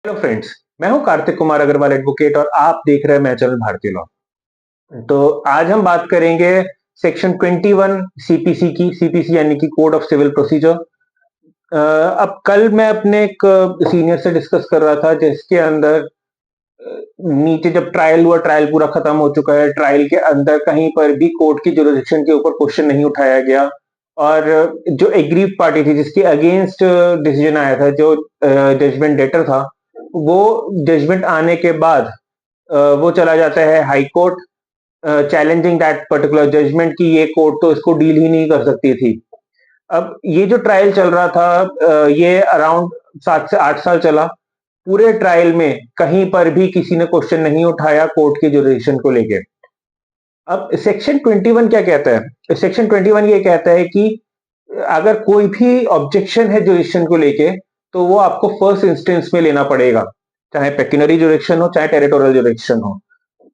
Hello friends. मैं हूं Kartik Kumar Agarwal advocate और आप देख रहे हैं मैं चैनल भारतीय लॉ। तो आज हम बात करेंगे सेक्शन 21 सीपीसी की। सीपीसी यानी कि कोड ऑफ सिविल प्रोसीजर। अब कल मैं अपने एक सीनियर से डिस्कस कर रहा था जिसके अंदर नीचे जब ट्रायल हुआ, ट्रायल पूरा खत्म हो चुका है, ट्रायल के अंदर कहीं पर भी कोर्ट की जुरिडिक्शन के ऊपर क्वेश्चन नहीं उठाया गया और जो एग्रीव पार्टी थी जिसके अगेंस्ट डिसीजन आया था, जो जजमेंट डेटर था, वो जजमेंट आने के बाद वो चला जाता है high court, challenging that particular judgment की ये कोर्ट तो इसको डील ही नहीं कर सकती थी। अब ये जो ट्रायल चल रहा था ये अराउंड 7 से 8 साल चला। पूरे ट्रायल में कहीं पर भी किसी ने क्वेश्चन नहीं उठाया कोर्ट की जुरिडिक्शन को लेके। अब सेक्शन 21 क्या कहता है? सेक्शन 21 ये कहता है कि अगर कोई भी ऑब्जेक्शन है जुरिडिक्शन को लेके तो वो आपको फर्स्ट इंस्टेंस में लेना पड़ेगा, चाहे पेक्यूनरी जुरिडिक्शन हो चाहे टेरिटोरियल जुरिडिक्शन हो।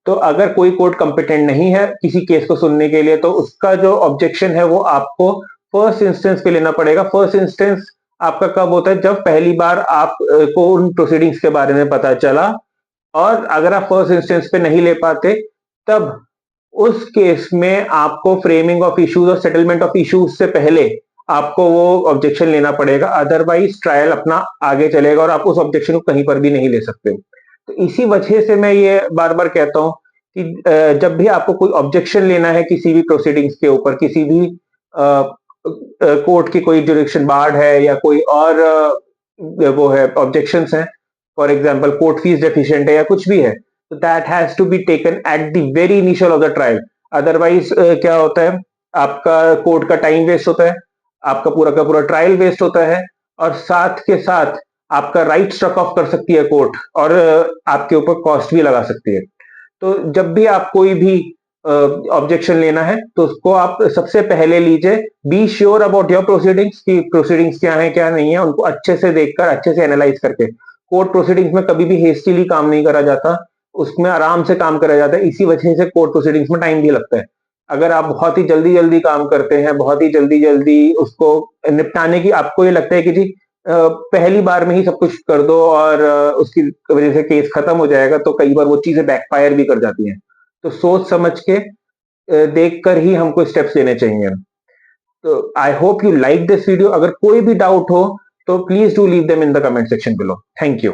तो अगर कोई कोर्ट कंपिटेंट नहीं है किसी केस को सुनने के लिए तो उसका जो ऑब्जेक्शन है वो आपको फर्स्ट इंस्टेंस पे लेना पड़ेगा। फर्स्ट इंस्टेंस आपका कब होता है? जब पहली बार आप को उन प्रोसीडिंग्स के बारे में पता चला, और अगर आप फर्स्ट इंस्टेंस पे नहीं ले पाते तब उस केस में आपको फ्रेमिंग ऑफ इश्यूज और सेटलमेंट ऑफ इश्यूज से पहले आपको वो ऑब्जेक्शन लेना पड़ेगा। अदरवाइज ट्रायल अपना आगे चलेगा और आप उस ऑब्जेक्शन को कहीं पर भी नहीं ले सकते। तो इसी वजह से मैं ये बार बार कहता हूं कि जब भी आपको कोई ऑब्जेक्शन लेना है किसी भी प्रोसीडिंग्स के ऊपर, किसी भी कोर्ट की कोई जुरिडिक्शन बार्ड है या कोई और वो है ऑब्जेक्शंस हैं, for example court fees deficient है या कुछ भी है, तो that has to be taken at the very initial of the trial. Otherwise क्या होता है, आपका कोर्ट का टाइम वेस्ट होता है, आपका पूरा का पूरा ट्रायल वेस्ट होता है, और साथ के साथ आपका राइट स्ट्रक ऑफ कर सकती है कोर्ट और आपके ऊपर कॉस्ट भी लगा सकती है। तो जब भी आप कोई भी ऑब्जेक्शन लेना है तो उसको आप सबसे पहले लीजिए, be sure about your proceedings की प्रोसीडिंग्स क्या है क्या नहीं है, उनको अच्छे से देखकर अच्छे से एनालाइज करके। कोर्ट प्रोसीडिंग्स में कभी भी हेस्टिली काम नहीं करा जाता, उसमें आराम से काम करा जाता है। इसी वजह से कोर्ट प्रोसीडिंग्स में टाइम भी लगता है। अगर आप बहुत ही जल्दी जल्दी काम करते हैं, बहुत ही जल्दी जल्दी उसको निपटाने की आपको ये लगता है कि जी पहली बार में ही सब कुछ कर दो और उसकी वजह से केस खत्म हो जाएगा, तो कई बार वो चीजें बैकफायर भी कर जाती हैं। तो सोच समझ के देख कर ही हमको स्टेप्स लेने चाहिए। तो I hope you like this video. अगर कोई भी डाउट हो तो please do leave them in the comment section below. Thank you.